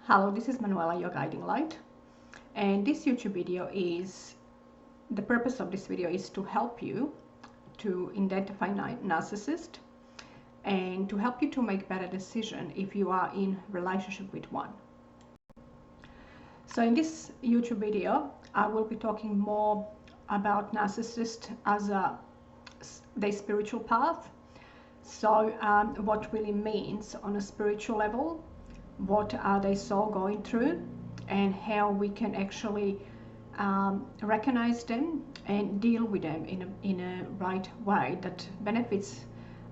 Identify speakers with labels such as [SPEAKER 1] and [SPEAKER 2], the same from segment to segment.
[SPEAKER 1] Hello, this is Manuela, your guiding light, and this YouTube video is, the purpose of this video is to help you to identify narcissist and to help you to make better decision if you are in relationship with one. So in this YouTube video, I will be talking more about narcissist as their spiritual path. So what really means on a spiritual level, what are they soul going through, and how we can actually recognize them and deal with them in a right way that benefits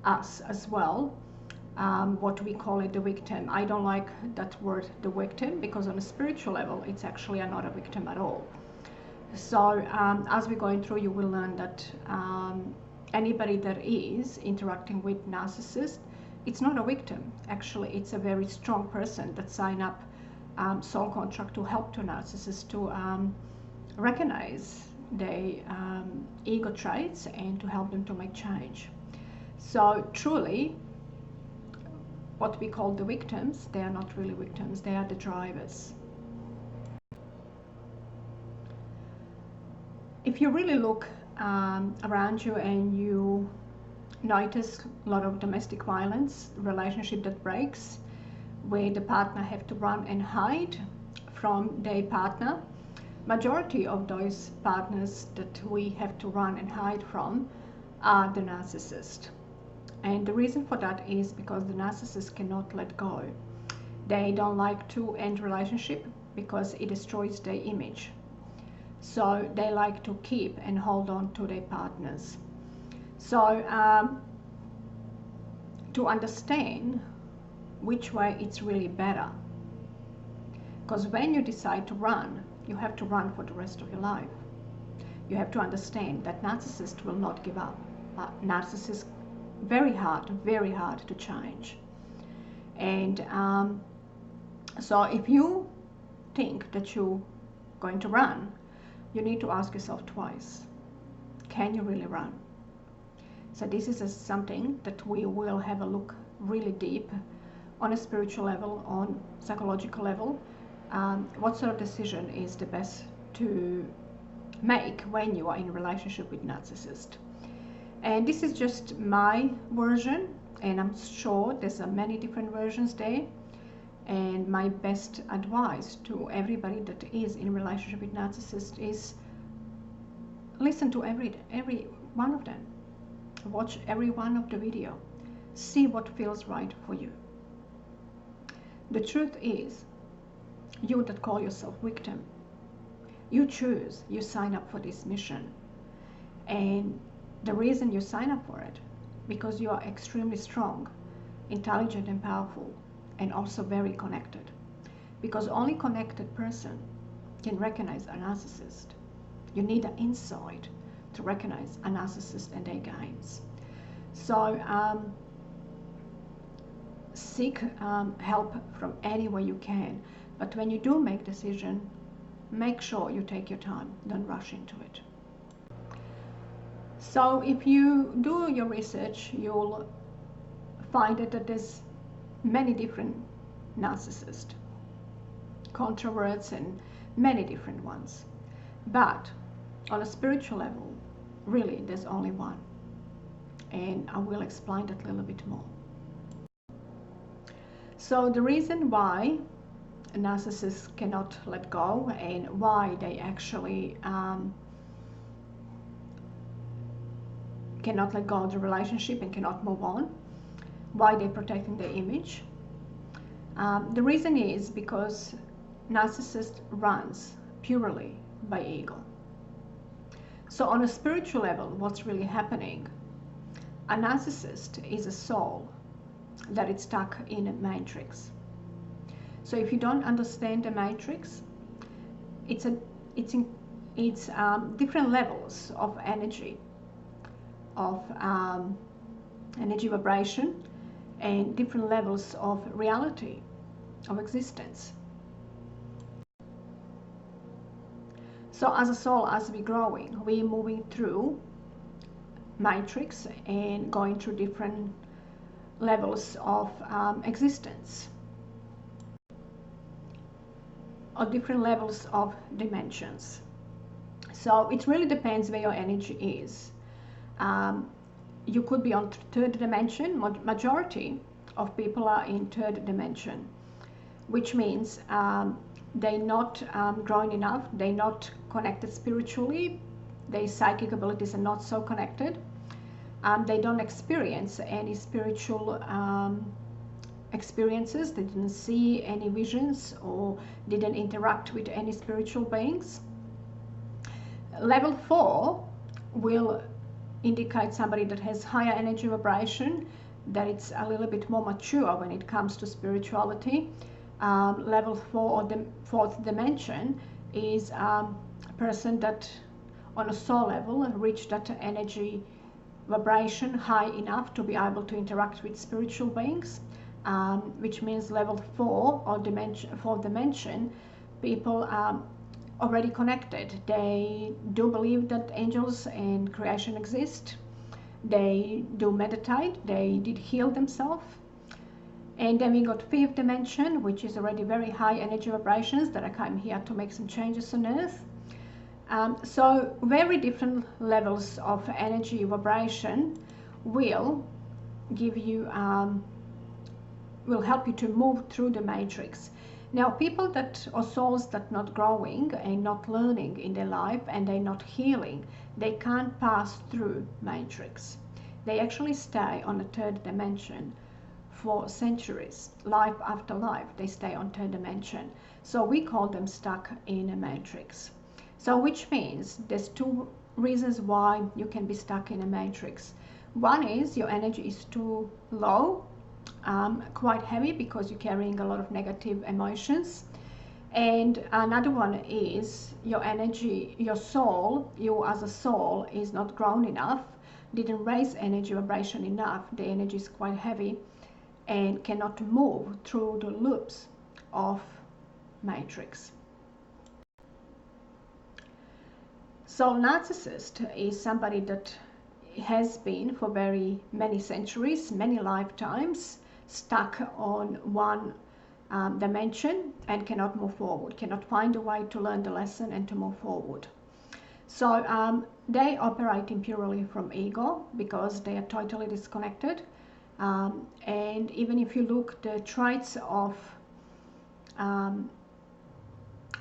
[SPEAKER 1] us as well. What we call it the victim. I don't like that word, the victim, because on a spiritual level it's actually not a victim at all. So as we're going through, you will learn that anybody that is interacting with narcissist, it's not a victim. Actually, it's a very strong person that sign up soul contract to help to narcissist to recognize their ego traits and to help them to make change. So truly, what we call the victims, they are not really victims, they are the drivers. If you really look around you and you notice a lot of domestic violence, relationship that breaks, where the partner have to run and hide from their partner. Majority of those partners that we have to run and hide from are the narcissist. And the reason for that is because the narcissist cannot let go. They don't like to end relationship because it destroys their image. So they like to keep and hold on to their partners. So to understand which way it's really better, because when you decide to run, you have to run for the rest of your life. You have to understand that narcissist will not give up. Narcissist very hard to change. And so if you think that you're going to run, you need to ask yourself twice, can you really run? So this is something that we will have a look really deep on a spiritual level, on psychological level. What sort of decision is the best to make when you are in a relationship with narcissist? And this is just my version, and I'm sure there's many different versions there. And my best advice to everybody that is in a relationship with narcissist is listen to every one of them. Watch every one of the video. See what feels right for you. The truth is, you that call yourself victim, you choose, you sign up for this mission. And the reason you sign up for it, because you are extremely strong, intelligent and powerful, and also very connected. Because only connected person can recognize a narcissist. You need an insight to recognize a narcissist and their games. So seek help from anywhere you can, but when you do make decision, make sure you take your time, don't rush into it. So if you do your research, you'll find that there's many different narcissists, controverts, and many different ones. But on a spiritual level, really there's only one, and I will explain that a little bit more. So the reason why narcissists cannot let go and why they actually cannot let go of the relationship and cannot move on, why they're protecting their image. The reason is because narcissist runs purely by ego. So on a spiritual level, what's really happening? A narcissist is a soul that is stuck in a matrix. So if you don't understand the matrix, it's different levels of energy, energy vibration, and different levels of reality, of existence. So as a soul, as we're growing, we're moving through matrix and going through different levels of existence. or different levels of dimensions. So it really depends where your energy is. You could be on third dimension. Majority of people are in third dimension, which means they're not grown enough, they're not connected spiritually, their psychic abilities are not so connected. They don't experience any spiritual experiences, they didn't see any visions or didn't interact with any spiritual beings. Level 4 will indicate somebody that has higher energy vibration, that it's a little bit more mature when it comes to spirituality. Level 4 or the fourth dimension is a person that on a soul level reached that energy vibration high enough to be able to interact with spiritual beings, which means level 4 or fourth dimension, people are already connected. They do believe that angels and creation exist. They do meditate. They did heal themselves. And then we got fifth dimension, which is already very high energy vibrations that I came here to make some changes on earth. So very different levels of energy vibration will give you, will help you to move through the matrix. Now, people that, or souls that not growing and not learning in their life and they're not healing, they can't pass through matrix. They actually stay on the third dimension for centuries, life after life, they stay on third dimension. So we call them stuck in a matrix. So which means there's two reasons why you can be stuck in a matrix. One is your energy is too low, quite heavy because you're carrying a lot of negative emotions. And another one is your energy, your soul, you as a soul is not grown enough, didn't raise energy vibration enough, the energy is quite heavy and cannot move through the loops of matrix. So narcissist is somebody that has been for very many centuries, many lifetimes, stuck on one dimension and cannot move forward, cannot find a way to learn the lesson and to move forward. So they operate purely from ego because they are totally disconnected. And even if you look the traits of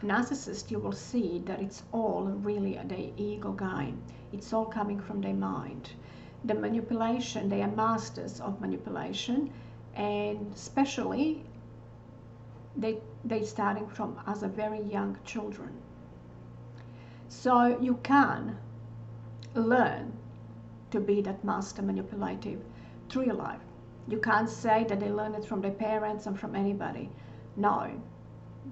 [SPEAKER 1] narcissist, you will see that it's all really the ego game. It's all coming from their mind. The manipulation, they are masters of manipulation, and especially they starting from as a very young children. So you can learn to be that master manipulative through your life. You can't say that they learn it from their parents and from anybody. No,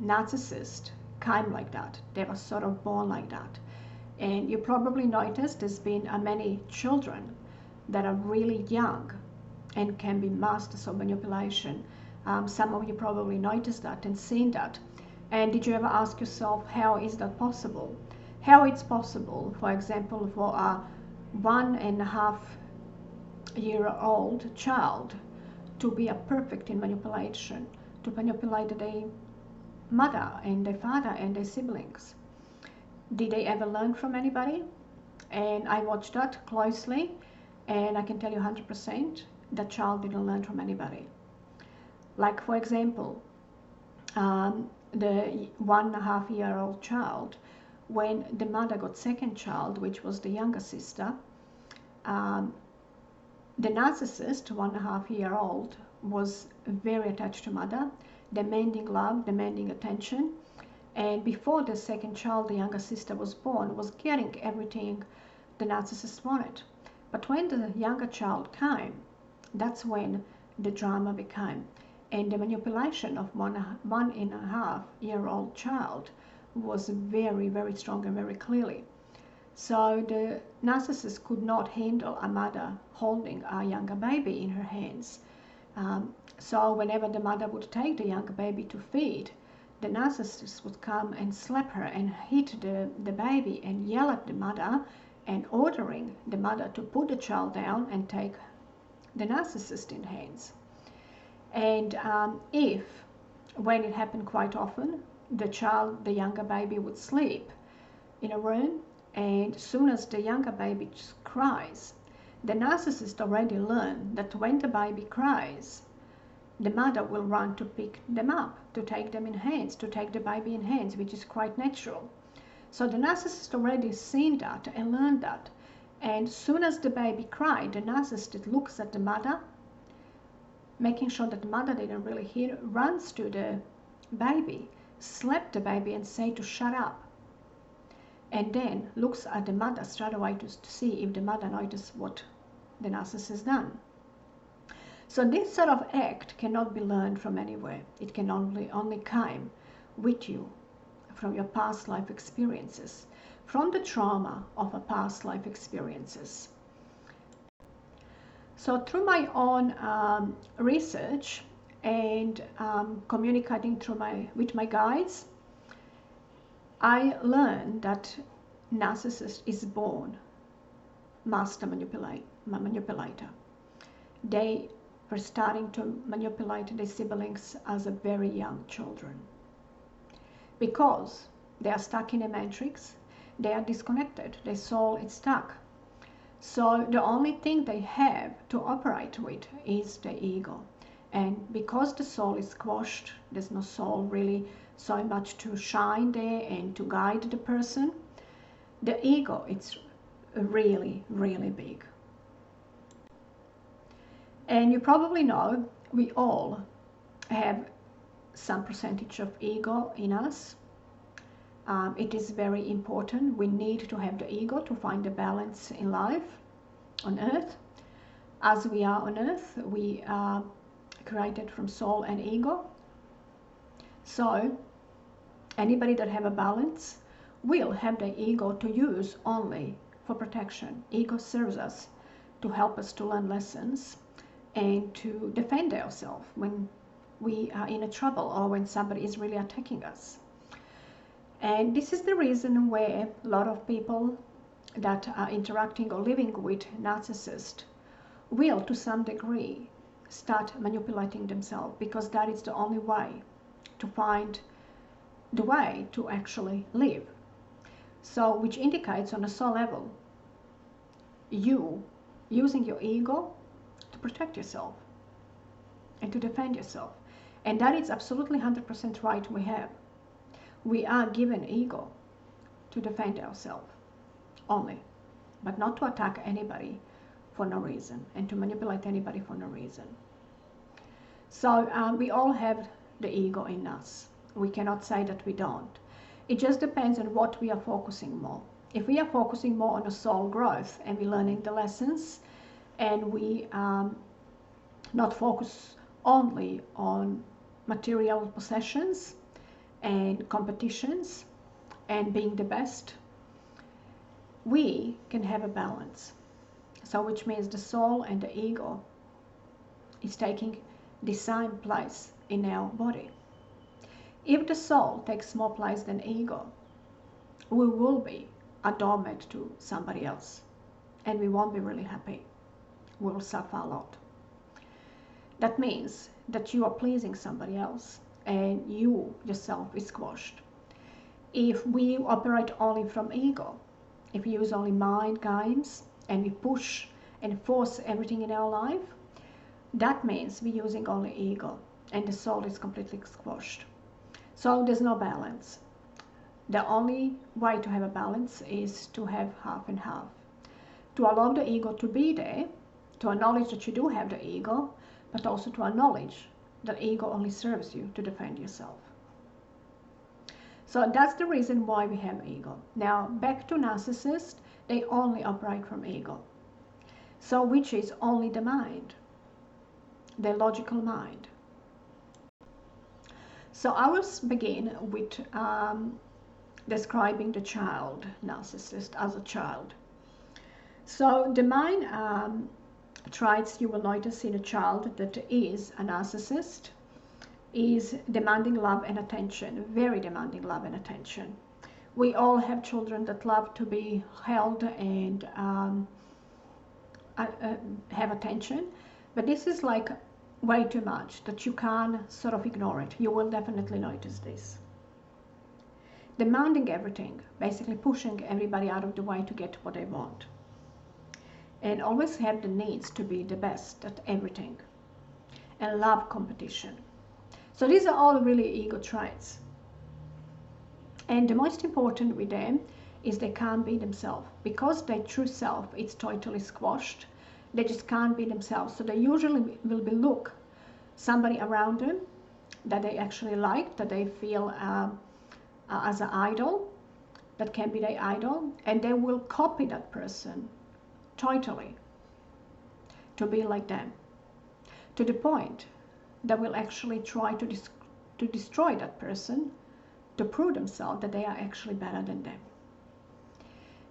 [SPEAKER 1] narcissist came like that. They were sort of born like that. And you probably noticed there's been many children that are really young and can be masters of manipulation. Some of you probably noticed that and seen that. And did you ever ask yourself, how is that possible? How it's possible, for example, for a 1.5-year-old child to be a perfect in manipulation, to manipulate their mother and their father and their siblings. Did they ever learn from anybody? And I watched that closely, and I can tell you 100% that child didn't learn from anybody. Like, for example, the 1.5-year-old child, when the mother got second child, which was the younger sister, the narcissist, 1.5-year-old, was very attached to mother, demanding love, demanding attention. And before the second child, the younger sister, was born, was getting everything the narcissist wanted. But when the younger child came, that's when the drama became. And the manipulation of 1.5-year-old child was very, very strong and very clearly. So the narcissist could not handle a mother holding a younger baby in her hands. So whenever the mother would take the younger baby to feed, the narcissist would come and slap her and hit the baby and yell at the mother and ordering the mother to put the child down and take the narcissist in hands. And when it happened quite often, the younger baby would sleep in a room, and as soon as the younger baby cries, the narcissist already learned that when the baby cries, the mother will run to pick them up, to take them in hands, to take the baby in hands, which is quite natural. So the narcissist already seen that and learned that. And as soon as the baby cried, the narcissist looks at the mother, making sure that the mother didn't really hear, runs to the baby, slaps the baby and say to shut up. And then looks at the mother straight away to see if the mother notices what the narcissist has done. So this sort of act cannot be learned from anywhere. It can only come with you from your past life experiences, from the trauma of a past life experiences. So through my own research and communicating with my guides, I learned that narcissist is born master manipulator. They were starting to manipulate their siblings as a very young children. Because they are stuck in a matrix, they are disconnected, their soul is stuck. So the only thing they have to operate with is the ego. And because the soul is squashed, there's no soul really so much to shine there and to guide the person, the ego is really, really big. And you probably know we all have some percentage of ego in us. It is very important. We need to have the ego to find the balance in life, on earth. As we are on earth, we are created from soul and ego. So anybody that have a balance will have the ego to use only for protection. Ego serves us to help us to learn lessons and to defend ourselves when we are in a trouble or when somebody is really attacking us. And this is the reason where a lot of people that are interacting or living with narcissists will, to some degree, start manipulating themselves, because that is the only way to find the way to actually live. So, which indicates on a soul level, you using your ego to protect yourself and to defend yourself. And that is absolutely 100% right we have. We are given ego to defend ourselves only, but not to attack anybody for no reason and to manipulate anybody for no reason. So we all have the ego in us. We cannot say that we don't. It just depends on what we are focusing more. If we are focusing more on the soul growth and we're learning the lessons, and we not focus only on material possessions and competitions and being the best, we can have a balance. So which means the soul and the ego is taking the same place in our body. If the soul takes more place than ego, we will be a doormat to somebody else and we won't be really happy. We will suffer a lot. That means that you are pleasing somebody else and you yourself is squashed. If we operate only from ego, if we use only mind games and we push and force everything in our life, that means we're using only ego and the soul is completely squashed. So there's no balance. The only way to have a balance is to have half and half. To allow the ego to be there, to acknowledge that you do have the ego, but also to acknowledge that ego only serves you to defend yourself. So that's the reason why we have ego. Now back to narcissists, they only operate from ego. So which is only the mind, the logical mind. So I will begin with describing the child narcissist as a child. So the mind traits you will notice in a child that is a narcissist is demanding love and attention, very demanding love and attention. We all have children that love to be held and have attention, but this is like way too much that you can't sort of ignore it. You will definitely notice this. demanding everything, basically pushing everybody out of the way to get what they want, and always have the needs to be the best at everything, and love competition. So these are all really ego traits. And the most important with them is they can't be themselves, because their true self is totally squashed. They just can't be themselves. So they usually will be look somebody around them that they actually like, that they feel as an idol, that can be their idol, and they will copy that person totally to be like them, to the point that will actually try to destroy that person, to prove themselves that they are actually better than them.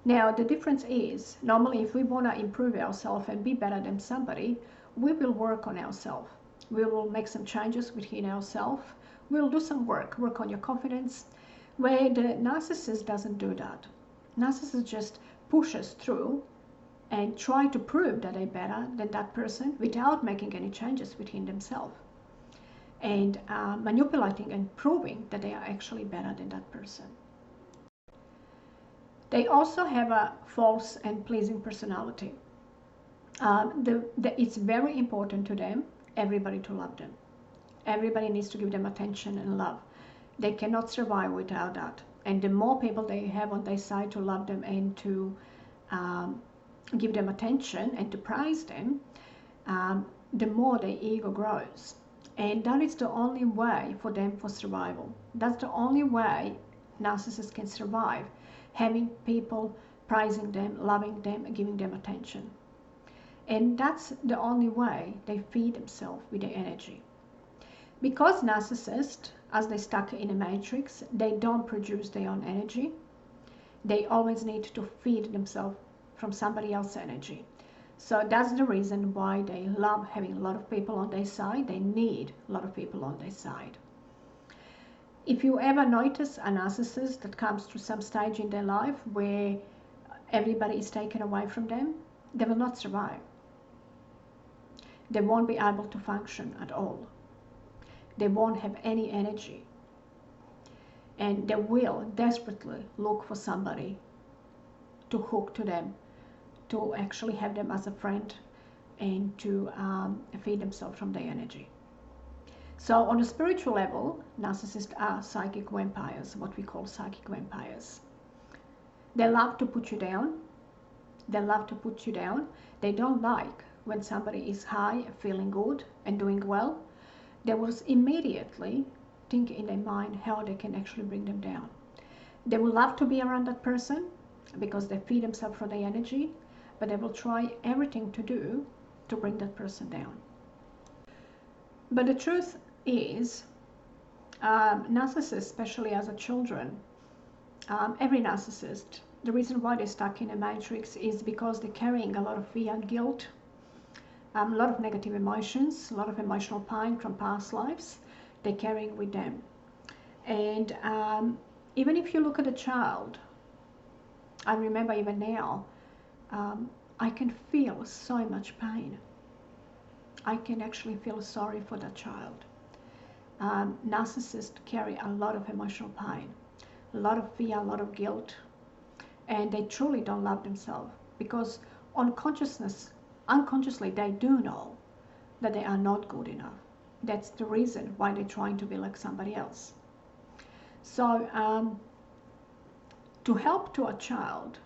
[SPEAKER 1] Now the difference is, normally if we want to improve ourselves and be better than somebody, we will work on ourselves. We will make some changes within ourselves. We'll do some work on your confidence, where the narcissist doesn't do that. Narcissist just pushes through and try to prove that they're better than that person without making any changes within themselves, and manipulating and proving that they are actually better than that person. They also have a false and pleasing personality. It's very important to them, everybody to love them. Everybody needs to give them attention and love. They cannot survive without that. And the more people they have on their side to love them and to give them attention and to praise them, the more their ego grows. And that is the only way for them for survival. That's the only way narcissists can survive, having people praising them, loving them, and giving them attention. And that's the only way they feed themselves with their energy. Because narcissists, as they stuck in a matrix, they don't produce their own energy. They always need to feed themselves from somebody else's energy. So that's the reason why they love having a lot of people on their side. They need a lot of people on their side. If you ever notice a narcissist that comes through some stage in their life where everybody is taken away from them, they will not survive. They won't be able to function at all. They won't have any energy. And they will desperately look for somebody to hook to them, to actually have them as a friend, and to feed themselves from their energy. So on a spiritual level, narcissists are psychic vampires, what we call psychic vampires. They love to put you down. They love to put you down. They don't like when somebody is high, feeling good and doing well. They will immediately think in their mind how they can actually bring them down. They will love to be around that person because they feed themselves from their energy, but they will try everything to do to bring that person down. But the truth is, narcissists, especially as a children, every narcissist, the reason why they're stuck in a matrix is because they're carrying a lot of fear and guilt, a lot of negative emotions, a lot of emotional pain from past lives they're carrying with them. And even if you look at a child, I remember even now, I can feel so much pain. I can actually feel sorry for that child. Narcissists carry a lot of emotional pain, a lot of fear, a lot of guilt, and they truly don't love themselves because unconsciously they do know that they are not good enough. That's the reason why they're trying to be like somebody else. So to help to a child,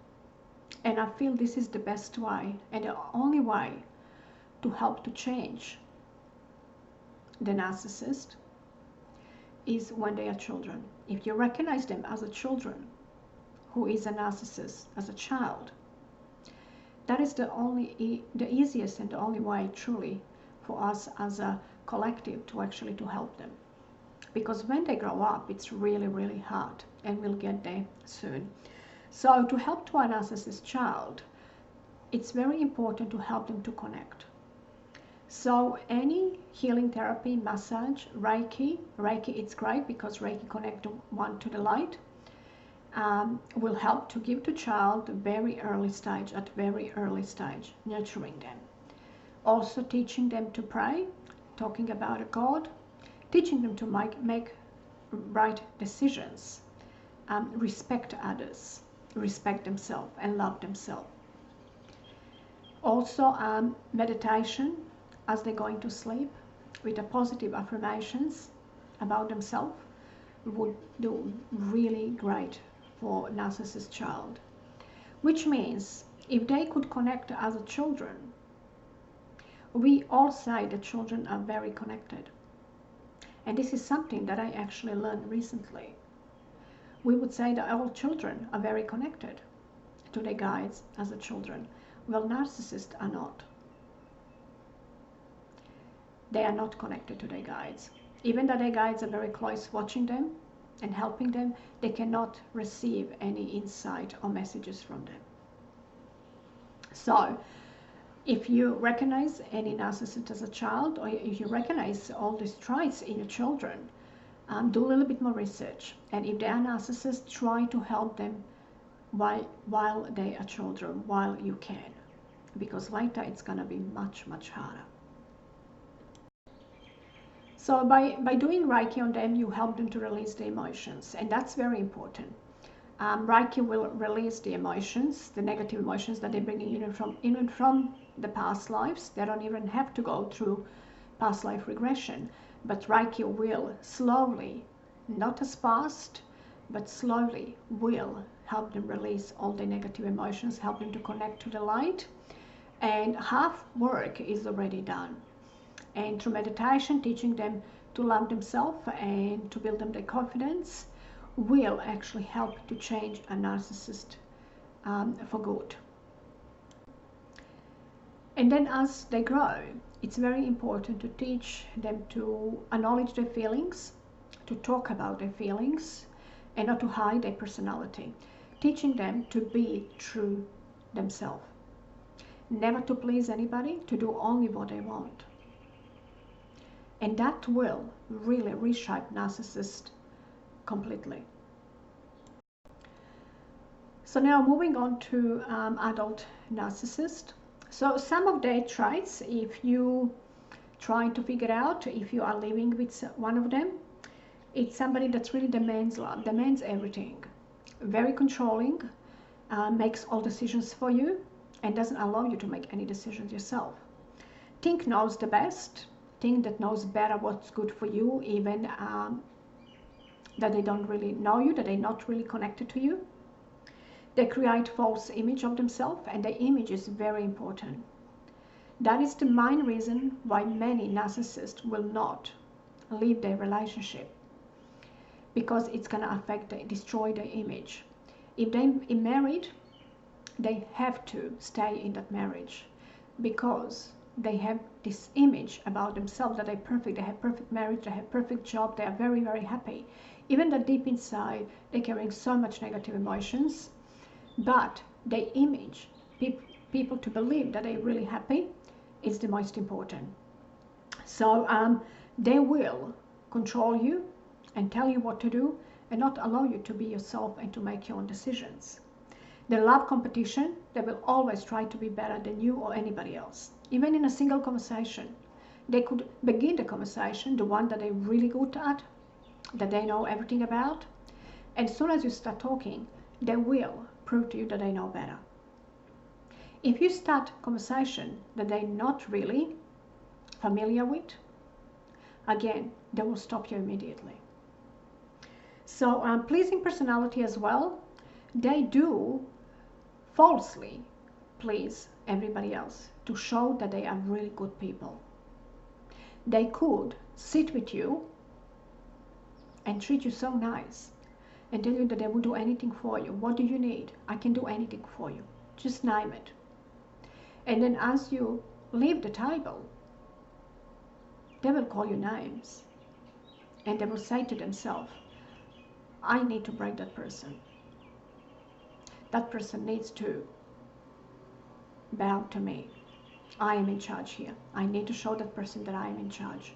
[SPEAKER 1] and I feel this is the best way and the only way to help to change the narcissist, is when they are children. If you recognize them as a children who is a narcissist as a child, that is the easiest and the only way truly for us as a collective to actually to help them. Because when they grow up, it's really, really hard, and we'll get there soon. So to help to a narcissist child, it's very important to help them to connect. So any healing therapy, massage, Reiki, it's great because Reiki connects one to the light, will help to give the child at very early stage, nurturing them. Also teaching them to pray, talking about a God, teaching them to make right decisions, respect others, respect themselves, and love themselves. Also, meditation as they're going to sleep with a positive affirmations about themselves would do really great for narcissist child. Which means if they could connect as a children, we all say that children are very connected. And this is something that I actually learned recently. We would say that all children are very connected to their guides as a children. Well, narcissists are not. They are not connected to their guides. Even though their guides are very close watching them and helping them, they cannot receive any insight or messages from them. So, if you recognize any narcissist as a child, or if you recognize all these traits in your children, do a little bit more research. And if they are narcissists, try to help them while they are children, while you can. Because later it's going to be much, much harder. So by doing Reiki on them, you help them to release the emotions. And that's very important. Reiki will release the emotions, the negative emotions that they're bringing in from the past lives. They don't even have to go through past life regression. But Reiki will slowly, not as fast, but slowly will help them release all the negative emotions, help them to connect to the light. And half work is already done. And through meditation, teaching them to love themselves and to build them their confidence will actually help to change a narcissist for good. And then as they grow, it's very important to teach them to acknowledge their feelings, to talk about their feelings, and not to hide their personality. Teaching them to be true themselves. Never to please anybody, to do only what they want. And that will really reshape narcissists completely. So now moving on to adult narcissist. So some of their traits, if you try to figure out if you are living with one of them, it's somebody that's really demands love, demands everything. Very controlling, makes all decisions for you, and doesn't allow you to make any decisions yourself. Think knows the best, think that knows better what's good for you, even that they don't really know you, that they're not really connected to you. They create false image of themselves, and their image is very important. That is the main reason why many narcissists will not leave their relationship, because it's going to affect, destroy their image. If they're married, they have to stay in that marriage because they have this image about themselves that they're perfect, they have perfect marriage, they have perfect job, they are very, very happy. Even that deep inside, they're carrying so much negative emotions, but their image, people to believe that they're really happy, is the most important. So they will control you and tell you what to do and not allow you to be yourself and to make your own decisions. They love competition. They will always try to be better than you or anybody else. Even in a single conversation, they could begin the conversation, the one that they're really good at, that they know everything about. And as soon as you start talking, they will prove to you that they know better. If you start a conversation that they're not really familiar with, again, they will stop you immediately. So pleasing personality as well. They do falsely please everybody else to show that they are really good people. They could sit with you and treat you so nice and tell you that they will do anything for you. What do you need? I can do anything for you. Just name it. And then as you leave the table, they will call you names and they will say to themselves, I need to break that person. That person needs to bow to me. I am in charge here. I need to show that person that I am in charge.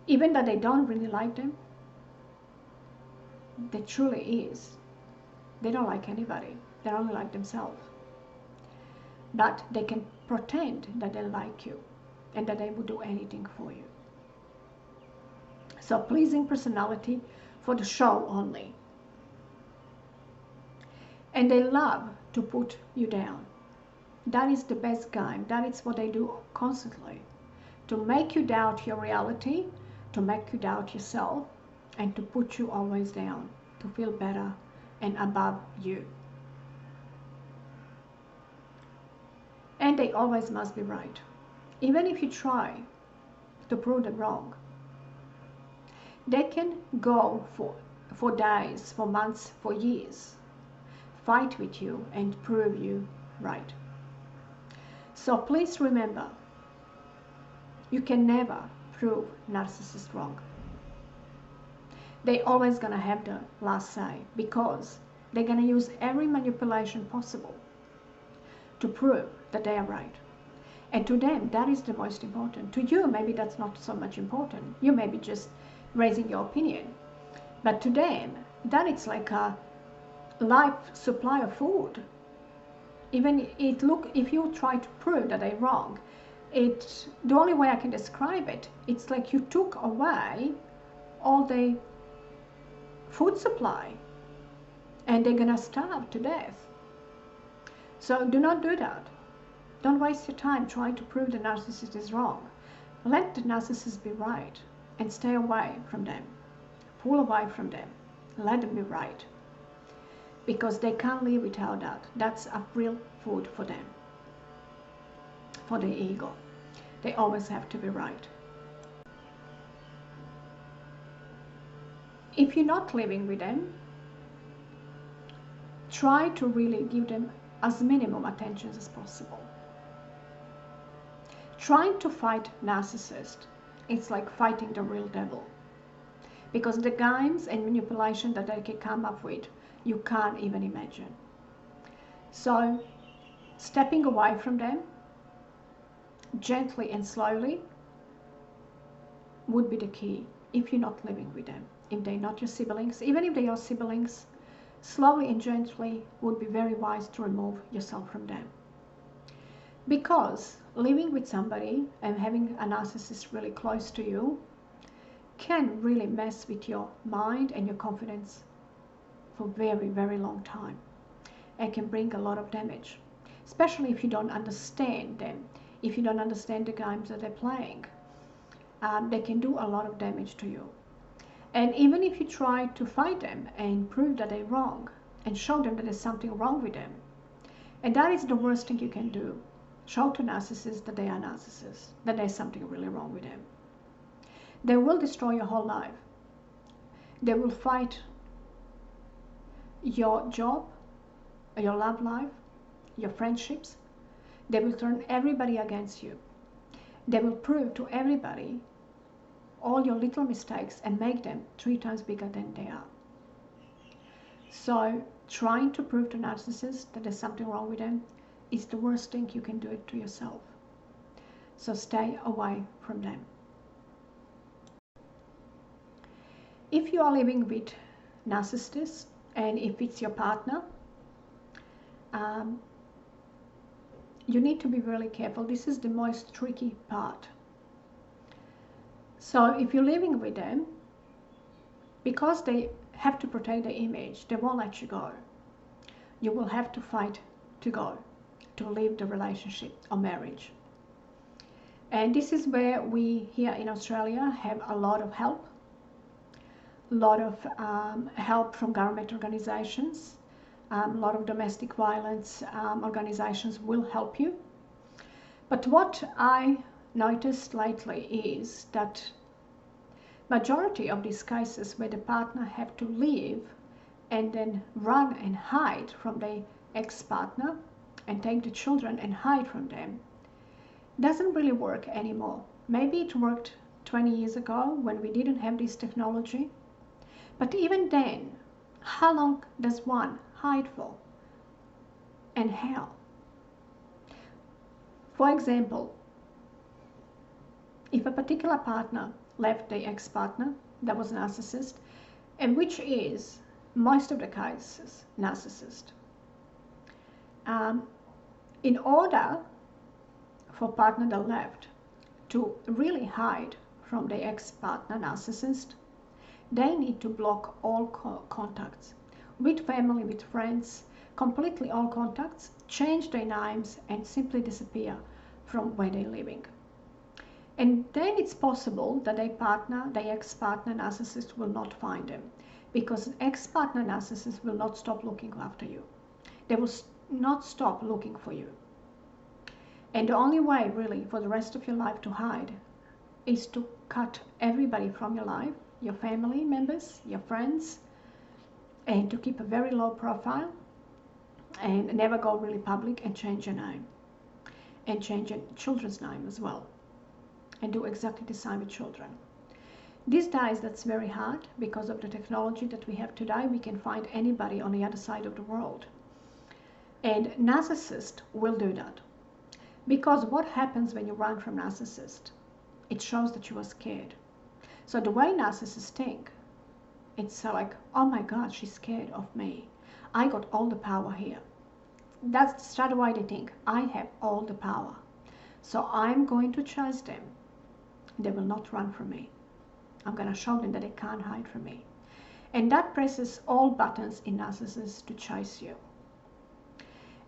[SPEAKER 1] Even though they don't really like them, they truly is. They don't like anybody. They only like themselves. But they can pretend that they like you and that they would do anything for you. So pleasing personality for the show only. And they love to put you down. That is the best game. That is what they do constantly. To make you doubt your reality, to make you doubt yourself, and to put you always down, to feel better and above you. And they always must be right. Even if you try to prove them wrong, they can go for days, for months, for years, fight with you and prove you right. So please remember, you can never prove narcissists wrong. They're always going to have the last say, because they're going to use every manipulation possible to prove that they are right. And to them, that is the most important. To you, maybe that's not so much important. You may be just raising your opinion. But to them, that is like a life supply of food. Even if you try to prove that they're wrong, the only way I can describe it, it's like you took away all the food supply and they're gonna starve to death. So do not do that. Don't waste your time trying to prove the narcissist is wrong. Let the narcissist be right and stay away from them. Pull away from them. Let them be right. Because they can't live without that. That's a real food for them, for their ego. They always have to be right. If you're not living with them, try to really give them as minimum attention as possible. Trying to fight narcissist, it's like fighting the real devil. Because the games and manipulation that they can come up with, you can't even imagine. So, stepping away from them, gently and slowly, would be the key if you're not living with them. If they're not your siblings, even if they are siblings, slowly and gently would be very wise to remove yourself from them. Because living with somebody and having a narcissist really close to you can really mess with your mind and your confidence for a very, very long time. It can bring a lot of damage, especially if you don't understand them, if you don't understand the games that they're playing. They can do a lot of damage to you. And even if you try to fight them and prove that they're wrong and show them that there's something wrong with them, and that is the worst thing you can do, show to narcissists that they are narcissists, that there's something really wrong with them. They will destroy your whole life. They will fight your job, your love life, your friendships. They will turn everybody against you. They will prove to everybody all your little mistakes and make them 3 times bigger than they are. So trying to prove to narcissists that there's something wrong with them is the worst thing you can do it to yourself. So stay away from them. If you are living with narcissists, and if it's your partner, you need to be really careful. This is the most tricky part. So if you're living with them, because they have to protect their image, they won't let you go. You will have to fight to go, to leave the relationship or marriage. And this is where we here in Australia have a lot of help. A lot of help from government organizations. A lot of domestic violence organizations will help you. But what I noticed lately is that majority of these cases where the partner have to leave and then run and hide from the ex-partner and take the children and hide from them doesn't really work anymore. Maybe it worked 20 years ago when we didn't have this technology. But even then, how long does one hide for? And how? For example, if a particular partner left the ex-partner that was a narcissist, and which is most of the cases narcissist, in order for partner that left to really hide from the ex-partner narcissist, they need to block all contacts with family, with friends, completely all contacts, change their names, and simply disappear from where they're living. And then it's possible that their ex-partner narcissist will not find them, because an ex-partner narcissist will not stop looking after you. They will not stop looking for you. And the only way really for the rest of your life to hide is to cut everybody from your life, your family members, your friends, and to keep a very low profile and never go really public, and change your name and change your children's name as well, and do exactly the same with children. These days that's very hard because of the technology that we have today. We can find anybody on the other side of the world, and narcissist will do that. Because what happens when you run from narcissist? It shows that you are scared. So the way narcissists think, it's like, oh my God, she's scared of me. I got all the power here. That's straight away they think, I have all the power. So I'm going to chase them. They will not run from me. I'm going to show them that they can't hide from me. And that presses all buttons in narcissists to chase you.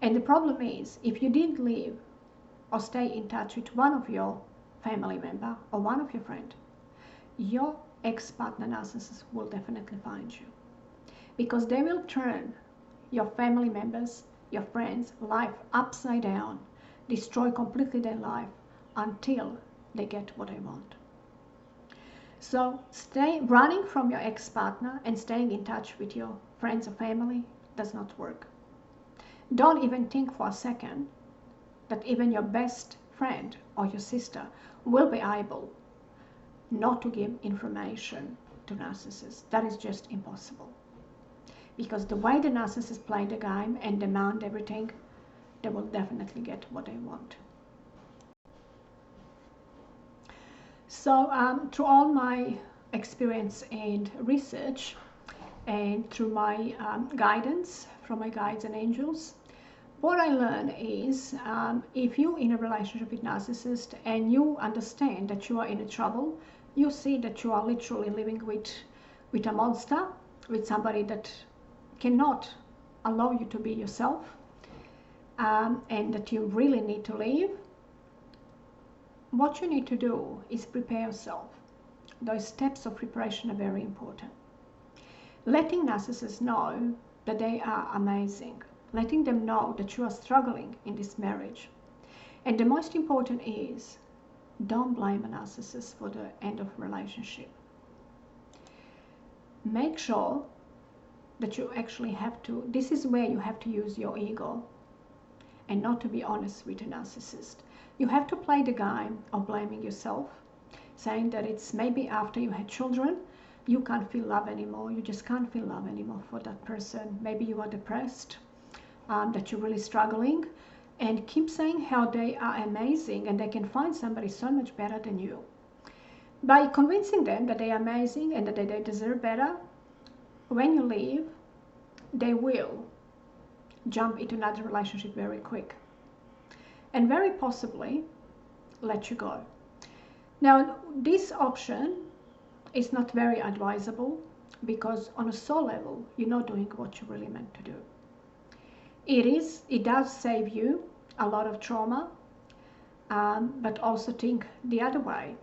[SPEAKER 1] And the problem is, if you didn't leave or stay in touch with one of your family member or one of your friend, your ex-partner narcissist will definitely find you, because they will turn your family members, your friends' life upside down, destroy completely their life until they get what they want. So running from your ex-partner and staying in touch with your friends or family does not work. Don't even think for a second that even your best friend or your sister will be able not to give information to narcissists. That is just impossible. Because the way the narcissists play the game and demand everything, they will definitely get what they want. So through all my experience and research, and through my guidance from my guides and angels, what I learned is, if you're in a relationship with narcissist and you understand that you are in trouble, you see that you are literally living with a monster, with somebody that cannot allow you to be yourself, and that you really need to leave, what you need to do is prepare yourself. Those steps of preparation are very important. Letting narcissists know that they are amazing. Letting them know that you are struggling in this marriage. And the most important is, don't blame a narcissist for the end of a relationship. Make sure that you actually have to, this is where you have to use your ego and not to be honest with a narcissist. You have to play the game of blaming yourself, saying that it's maybe after you had children, you can't feel love anymore. You just can't feel love anymore for that person. Maybe you are depressed, that you're really struggling, and keep saying how they are amazing and they can find somebody so much better than you. By convincing them that they are amazing and that they deserve better, when you leave, they will jump into another relationship very quick and very possibly let you go. Now, this option is not very advisable, because on a soul level, you're not doing what you're really meant to do. It does save you a lot of trauma, but also think the other way.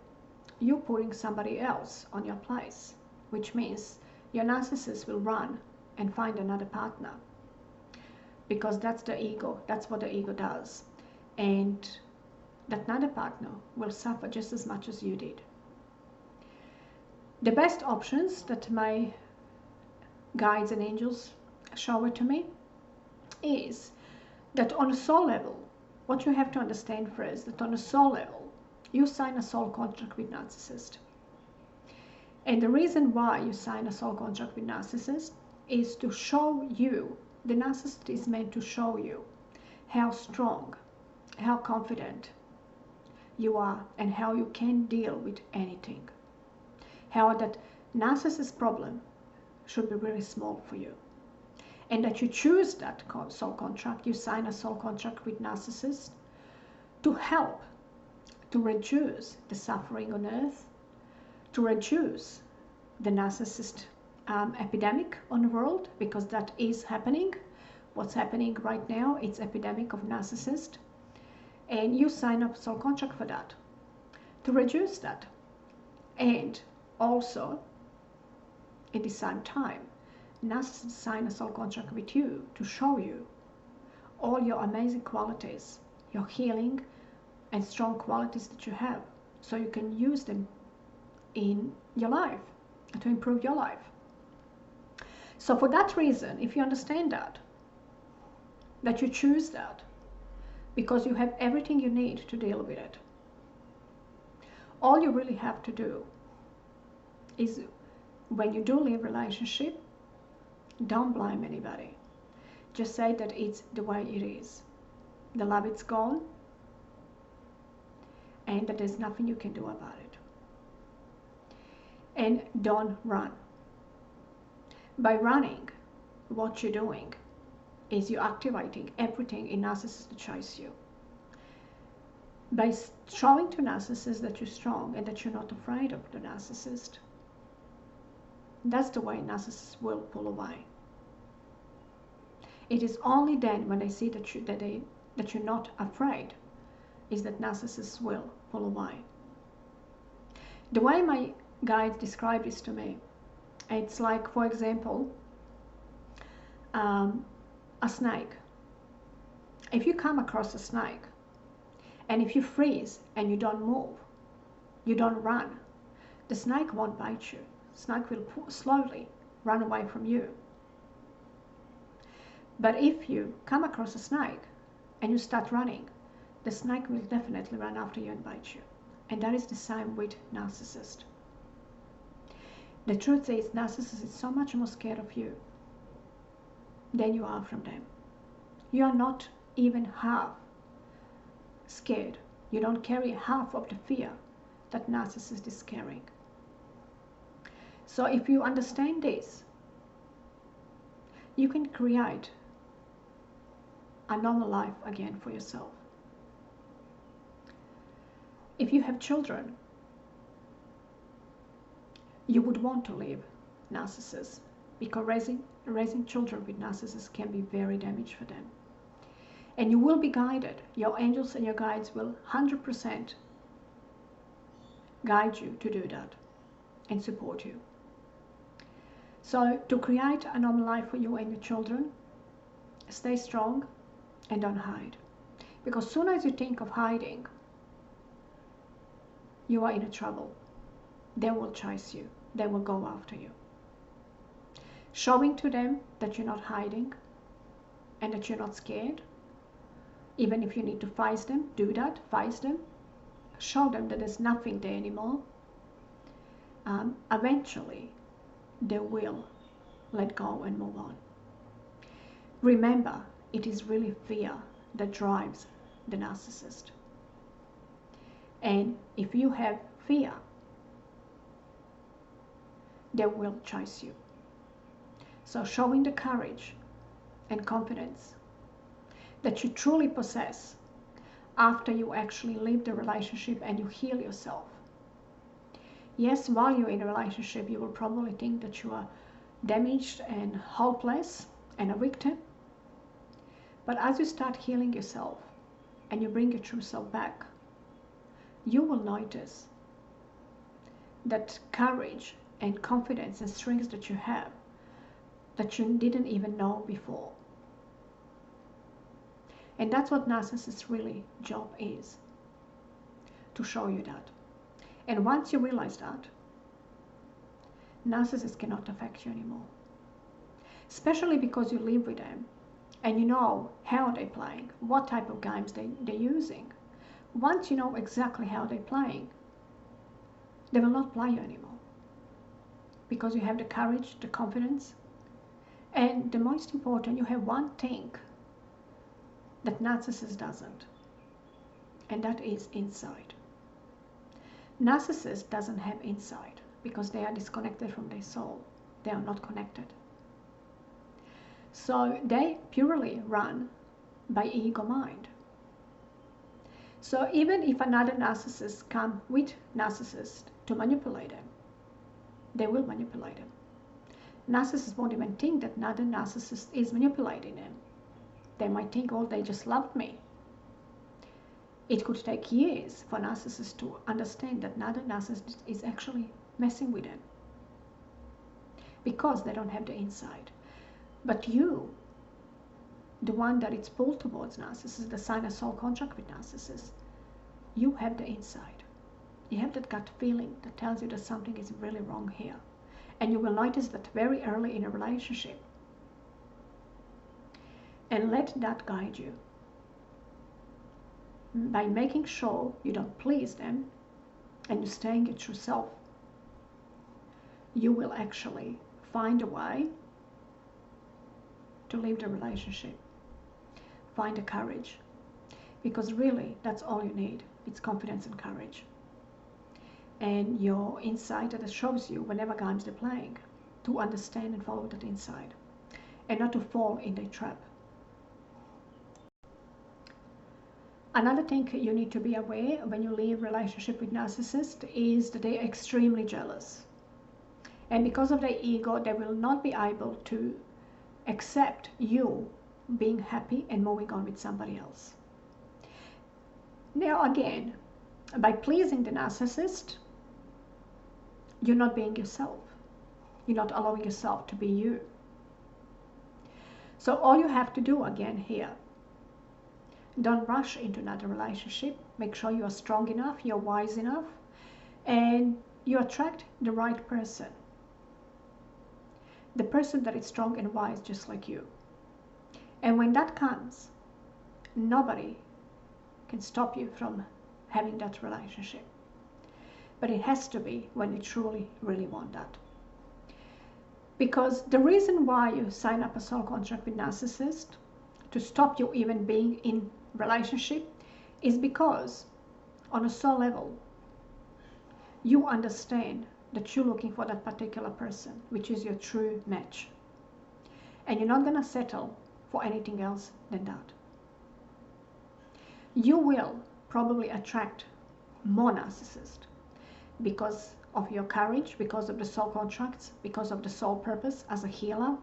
[SPEAKER 1] You're putting somebody else on your place, which means your narcissist will run and find another partner, because that's the ego. That's what the ego does. And that another partner will suffer just as much as you did. The best options that my guides and angels show it to me is that on a soul level, what you have to understand first, that on a soul level, you sign a soul contract with narcissist. And the reason why you sign a soul contract with narcissist is to show you, the narcissist is meant to show you how strong, how confident you are, and how you can deal with anything. How that narcissist problem should be really small for you. And that you choose that soul contract, you sign a soul contract with narcissist to help to reduce the suffering on earth, to reduce the narcissist epidemic on the world, because that is happening. what's happening right now, it's epidemic of narcissist, and you sign up soul contract for that, to reduce that. And also, at the same time, narcissists sign a soul contract with you to show you all your amazing qualities, your healing and strong qualities that you have, so you can use them in your life to improve your life. So for that reason, if you understand that you choose that because you have everything you need to deal with it, all you really have to do is, when you do leave relationship, don't blame anybody. Just say that it's the way it is. The love is gone, and that there's nothing you can do about it. And don't run. By running, what you're doing is you're activating everything in narcissist to chase you. By showing to narcissists that you're strong and that you're not afraid of the narcissist, that's the way narcissists will pull away. It is only then, when they see that you're not afraid, is that narcissists will pull away. The way my guides describe this to me, it's like, for example, a snake. If you come across a snake, and if you freeze and you don't move, you don't run, the snake won't bite you. The snake will slowly run away from you. But if you come across a snake and you start running, the snake will definitely run after you and bite you. And that is the same with narcissist. The truth is, narcissist is so much more scared of you than you are from them. You are not even half scared. You don't carry half of the fear that narcissist is carrying. So if you understand this, you can create a normal life again for yourself. If you have children, you would want to leave narcissists, because raising children with narcissists can be very damaging for them. And you will be guided. Your angels and your guides will 100% guide you to do that and support you. So to create a normal life for you and your children, stay strong and don't hide. Because as soon as you think of hiding, you are in trouble. They will chase you. They will go after you. Showing to them that you're not hiding and that you're not scared, even if you need to face them, do that, face them. Show them that there's nothing there anymore. Eventually, they will let go and move on. Remember, it is really fear that drives the narcissist. And if you have fear, they will chase you. So showing the courage and confidence that you truly possess after you actually leave the relationship and you heal yourself. Yes, while you're in a relationship, you will probably think that you are damaged and hopeless and a victim. But as you start healing yourself and you bring your true self back, you will notice that courage and confidence and strength that you have that you didn't even know before. And that's what narcissist's really job is, to show you that. And once you realize that, narcissists cannot affect you anymore. Especially because you live with them and you know how they're playing, what type of games they're using. Once you know exactly how they're playing, they will not play you anymore. Because you have the courage, the confidence, and the most important, you have one thing that narcissist doesn't, and that is inside. Narcissist doesn't have inside because they are disconnected from their soul. They are not connected. So they purely run by ego mind. So even if another narcissist comes with narcissist to manipulate them, they will manipulate them. Narcissists won't even think that another narcissist is manipulating them. They might think, oh, they just loved me. It could take years for narcissists to understand that another narcissist is actually messing with them because they don't have the insight. But you, the one that it's pulled towards narcissists, the sign a soul contract with narcissists, you have the insight. You have that gut feeling that tells you that something is really wrong here. And you will notice that very early in a relationship. And let that guide you. By making sure you don't please them and you staying your true self, you will actually find a way to leave the relationship. Find the courage. Because really, that's all you need. It's confidence and courage. And your insight that shows you whenever games they're playing, to understand and follow that insight. And not to fall in their trap. Another thing you need to be aware when you leave a relationship with narcissist is that they're extremely jealous. And because of their ego, they will not be able to accept you being happy and moving on with somebody else. Now again, by pleasing the narcissist, you're not being yourself. You're not allowing yourself to be you. So all you have to do again here, don't rush into another relationship. Make sure you are strong enough, you're wise enough, and you attract the right person. The person that is strong and wise just like you. And when that comes, nobody can stop you from having that relationship. But it has to be when you truly, really want that. Because the reason why you sign up a soul contract with narcissist, to stop you even being in relationship, is because on a soul level, you understand that you're looking for that particular person, which is your true match. And you're not going to settle for anything else than that. You will probably attract more narcissists because of your courage, because of the soul contracts, because of the soul purpose as a healer.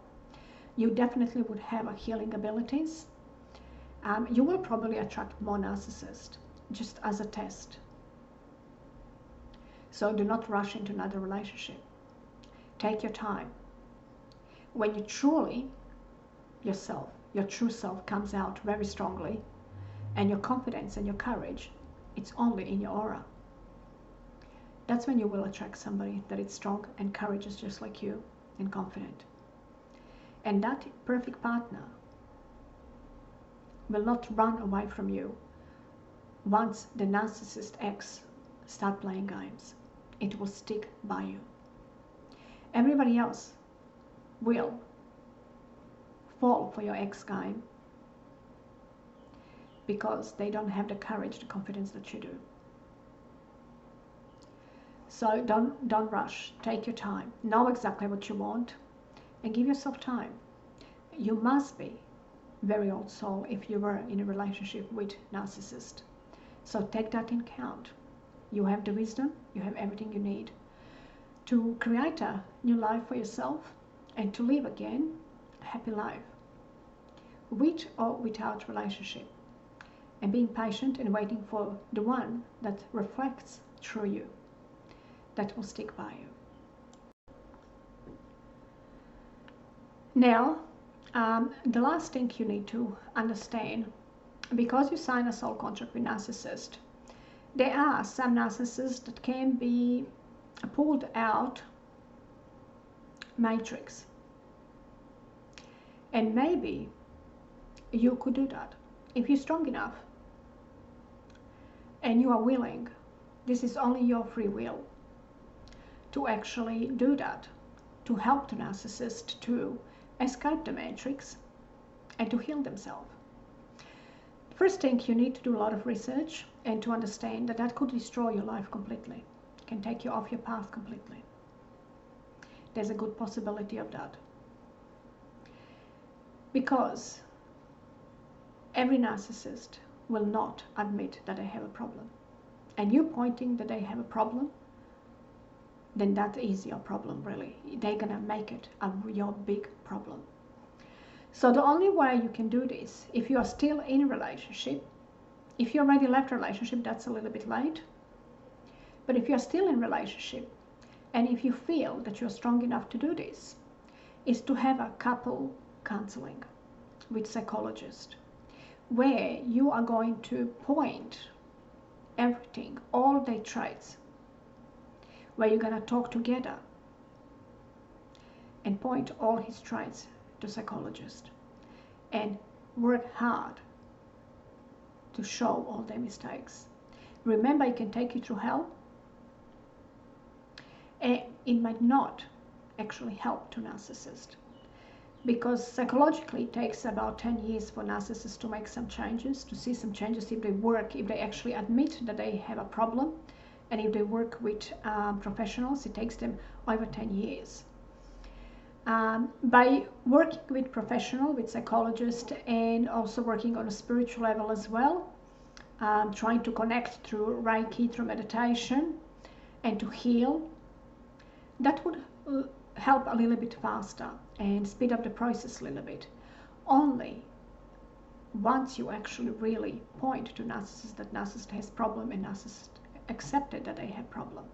[SPEAKER 1] You definitely would have a healing abilities. You will probably attract more narcissists just as a test. So do not rush into another relationship. Take your time. When you truly, yourself, your true self comes out very strongly, and your confidence and your courage, it's only in your aura. That's when you will attract somebody that is strong and courageous just like you and confident. And that perfect partner will not run away from you once the narcissist ex start playing games. It will stick by you. Everybody else will fall for your ex game because they don't have the courage, the confidence that you do. So don't rush. Take your time. Know exactly what you want and give yourself time. You must be very old soul if you were in a relationship with narcissist. So take that in count. You have the wisdom, you have everything you need to create a new life for yourself and to live again a happy life, with or without relationship, and being patient and waiting for the one that reflects through you, that will stick by you. Now, the last thing you need to understand, because you sign a soul contract with narcissist, there are some narcissists that can be pulled out matrix. And maybe you could do that if you're strong enough and you are willing. This is only your free will to actually do that, to help the narcissist to escape the matrix and to heal themselves. First thing, you need to do a lot of research and to understand that that could destroy your life completely. It can take you off your path completely. There's a good possibility of that. Because every narcissist will not admit that they have a problem. And you pointing that they have a problem, then that is your problem really. They're gonna make it your big problem. So the only way you can do this, if you are still in a relationship, if you already left a relationship, that's a little bit late. But if you're still in a relationship, and if you feel that you're strong enough to do this, is to have a couple counseling with psychologist, where you are going to point everything, all their traits, where you're going to talk together and point all his traits to psychologist and work hard to show all their mistakes. Remember, it can take you through hell, and it might not actually help to narcissist, because psychologically it takes about 10 years for narcissists to make some changes, to see some changes if they work, if they actually admit that they have a problem, and if they work with professionals, it takes them over 10 years. By working with professional, with psychologists, and also working on a spiritual level as well, trying to connect through Reiki, through meditation, and to heal, that would help a little bit faster and speed up the process a little bit. Only once you actually really point to narcissist that narcissist has problem and narcissist accepted that they have problem.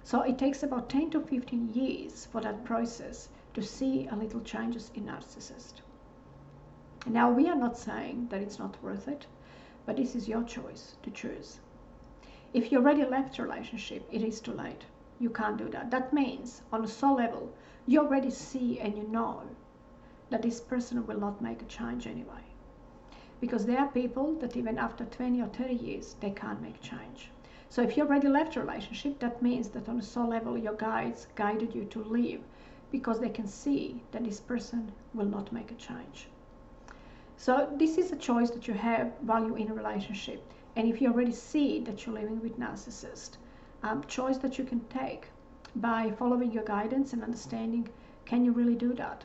[SPEAKER 1] So it takes about 10 to 15 years for that process to see a little changes in narcissist. Now, we are not saying that it's not worth it, but this is your choice to choose. If you already left a relationship, it is too late. You can't do that. That means on a soul level, you already see and you know that this person will not make a change anyway. Because there are people that even after 20 or 30 years, they can't make change. So if you already left a relationship, that means that on a soul level, your guides guided you to leave, because they can see that this person will not make a change. So this is a choice that you have while you're in a relationship. And if you already see that you're living with narcissist, choice that you can take by following your guidance and understanding, can you really do that?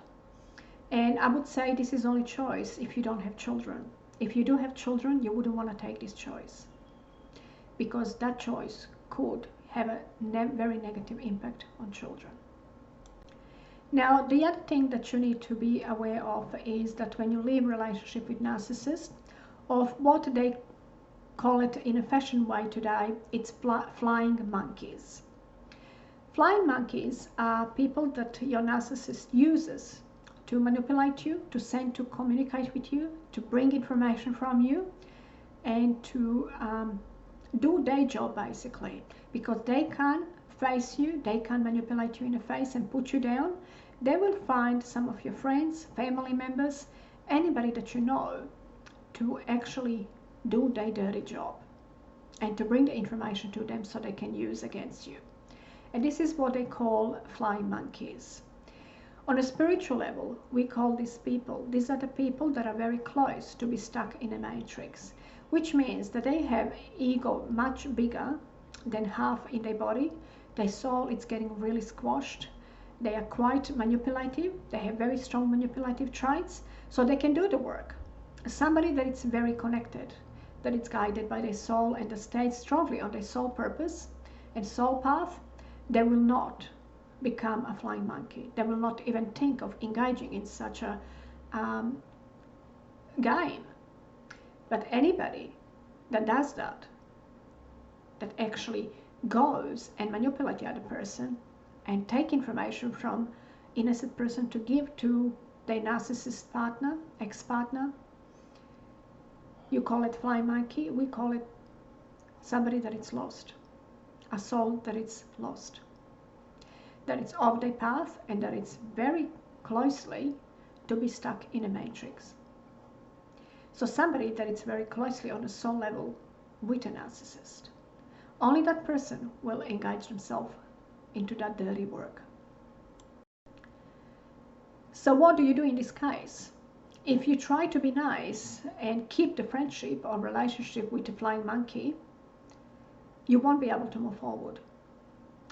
[SPEAKER 1] And I would say this is only choice if you don't have children. If you do have children, you wouldn't want to take this choice, because that choice could have a very negative impact on children. Now, the other thing that you need to be aware of is that when you leave a relationship with narcissist, of what they call it in a fashion way today, it's flying monkeys. Flying monkeys are people that your narcissist uses to manipulate you, to send to communicate with you, to bring information from you, and to do their job basically, because they can face you, they can manipulate you in the face and put you down. They will find some of your friends, family members, anybody that you know, to actually do their dirty job and to bring the information to them so they can use against you. And this is what they call flying monkeys. On a spiritual level, we call these people, these are the people that are very close to be stuck in a matrix, which means that they have ego much bigger than half in their body. Their soul is getting really squashed. They are quite manipulative. They have very strong manipulative traits, so they can do the work. Somebody that is very connected, that is guided by their soul and that stays strongly on their soul purpose and soul path, they will not become a flying monkey. They will not even think of engaging in such a game. But anybody that does that, that actually goes and manipulates the other person and take information from innocent person to give to their narcissist partner, ex-partner, you call it flying monkey, we call it somebody that is lost, a soul that is lost, that it's off their path and that it's very closely to be stuck in a matrix. So somebody that is very closely on a soul level with a narcissist, only that person will engage themselves into that dirty work. So what do you do in this case? If you try to be nice and keep the friendship or relationship with the flying monkey, you won't be able to move forward.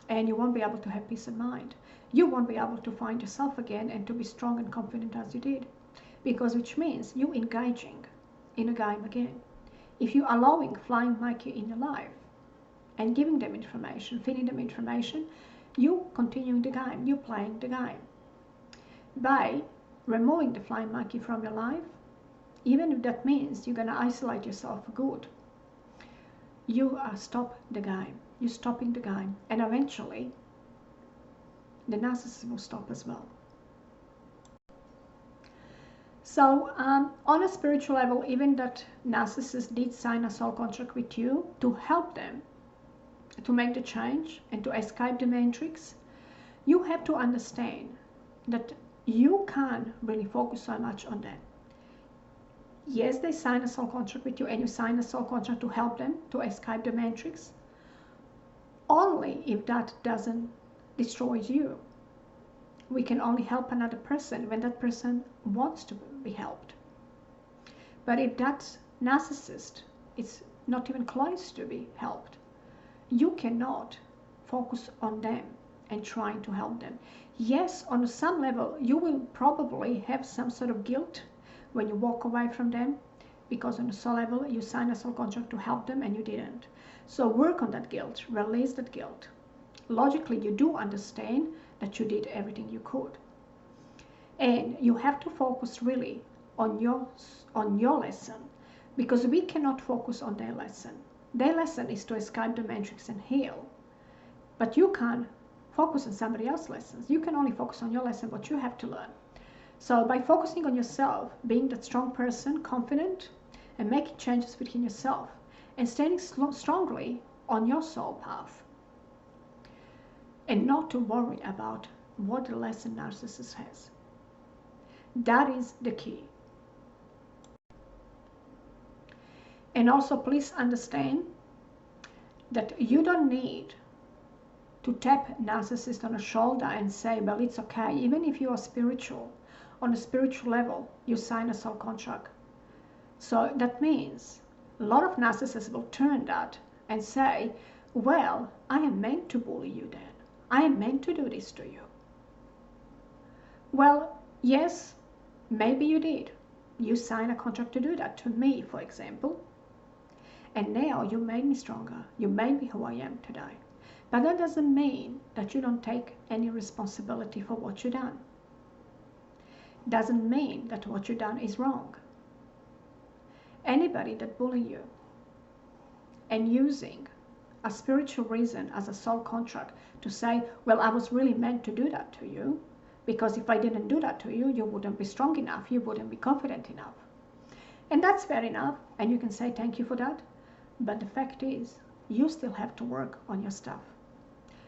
[SPEAKER 1] And you won't be able to have peace of mind. You won't be able to find yourself again and to be strong and confident as you did. Because which means you engaging in a game again. If you allowing flying monkey in your life and giving them information, feeding them information, you continuing the game, you playing the game. By removing the flying monkey from your life, even if that means you're going to isolate yourself for good, you stop the game. You're stopping the game. And eventually, the narcissist will stop as well. So on a spiritual level, even that narcissist did sign a soul contract with you to help them to make the change and to escape the matrix, you have to understand that you can't really focus so much on them. Yes, they sign a soul contract with you and you sign a soul contract to help them to escape the matrix, only if that doesn't destroy you. We can only help another person when that person wants to be helped. But if that narcissist is not even close to be helped, you cannot focus on them and trying to help them. Yes, on some level, you will probably have some sort of guilt when you walk away from them, because on a soul level, you signed a soul contract to help them and you didn't. So work on that guilt, release that guilt. Logically, you do understand that you did everything you could. And you have to focus really on your lesson, because we cannot focus on their lesson. Their lesson is to escape the matrix and heal. But you can't focus on somebody else's lessons. You can only focus on your lesson, what you have to learn. So by focusing on yourself, being that strong person, confident, and making changes within yourself, and standing strongly on your soul path, and not to worry about what the lesson narcissist has. That is the key. And also please understand that you don't need to tap narcissist on the shoulder and say, well, it's okay. Even if you are spiritual, on a spiritual level, you sign a soul contract. So that means a lot of narcissists will turn that and say, well, I am meant to bully you then. I am meant to do this to you. Well, yes, maybe you did. You signed a contract to do that to me, for example. And now you made me stronger. You made me who I am today. But that doesn't mean that you don't take any responsibility for what you've done. Doesn't mean that what you've done is wrong. Anybody that bullies you and using a spiritual reason as a soul contract to say, well, I was really meant to do that to you, because if I didn't do that to you, you wouldn't be strong enough, you wouldn't be confident enough. And that's fair enough, and you can say thank you for that, but the fact is, you still have to work on your stuff.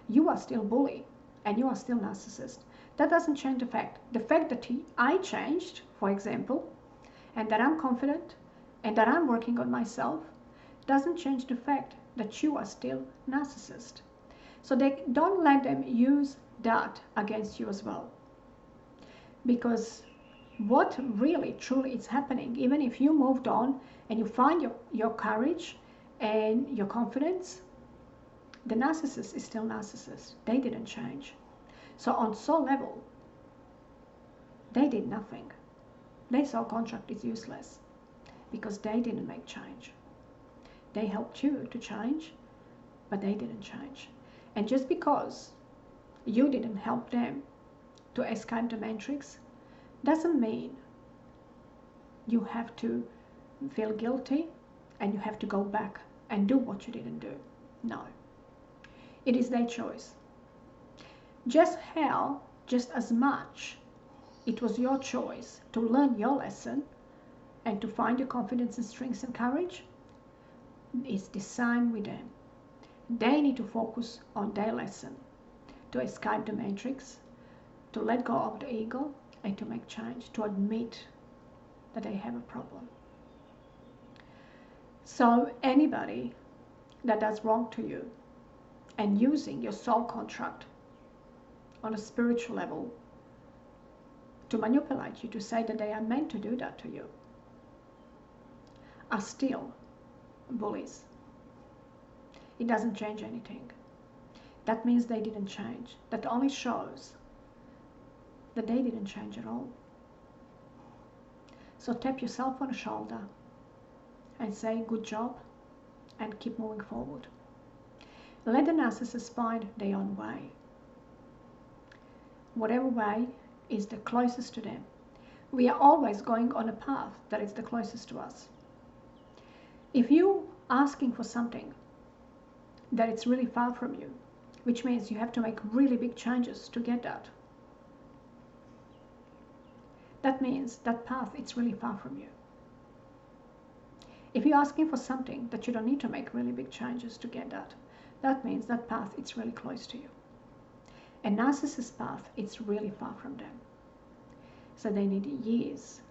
[SPEAKER 1] You are still bully, and you are still narcissist. That doesn't change the fact. The fact that I changed, for example, and that I'm confident, and that I'm working on myself, doesn't change the fact that you are still narcissist. So don't let them use that against you as well. Because what really, truly is happening, even if you moved on and you find your courage and your confidence, the narcissist is still narcissist. They didn't change. So on soul level, they did nothing. Their soul contract is useless because they didn't make change. They helped you to change, but they didn't change. And just because you didn't help them to escape the matrix doesn't mean you have to feel guilty and you have to go back and do what you didn't do. No. It is their choice. Just as much it was your choice to learn your lesson and to find your confidence and strength and courage, it's the same with them. They need to focus on their lesson, to escape the matrix, to let go of the ego, and to make change, to admit that they have a problem. So anybody that does wrong to you and using your soul contract on a spiritual level to manipulate you, to say that they are meant to do that to you, are still bullies. It doesn't change anything. That means they didn't change. That only shows that they didn't change at all. So tap yourself on the shoulder and say good job and keep moving forward. Let the narcissist find their own way. Whatever way is the closest to them. We are always going on a path that is the closest to us. If you asking for something that it's really far from you, which means you have to make really big changes to get that, that means that path is really far from you. If you're asking for something that you don't need to make really big changes to get that, that means that path is really close to you. A narcissist path is really far from them. So they need years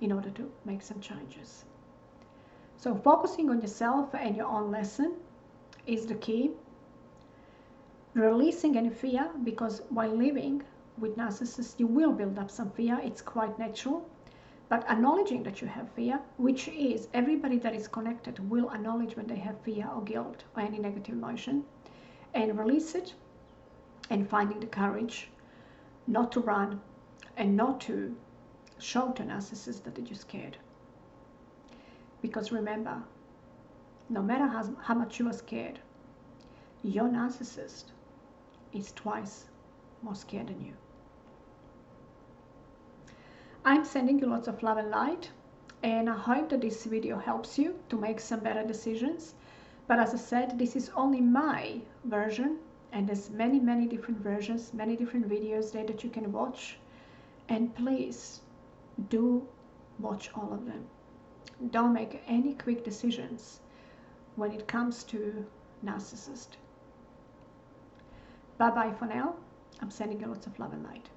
[SPEAKER 1] in order to make some changes. So focusing on yourself and your own lesson is the key. Releasing any fear, because while living with narcissists, you will build up some fear. It's quite natural. But acknowledging that you have fear, which is everybody that is connected will acknowledge when they have fear or guilt or any negative emotion, and release it, and finding the courage not to run and not to show to narcissists that you're scared. Because remember, no matter how much you are scared, your narcissist is twice more scared than you. I'm sending you lots of love and light, and I hope that this video helps you to make some better decisions. But as I said, this is only my version, and there's many different versions, many different videos there that you can watch. And please do watch all of them. Don't make any quick decisions when it comes to narcissist. Bye bye for now. I'm sending you lots of love and light.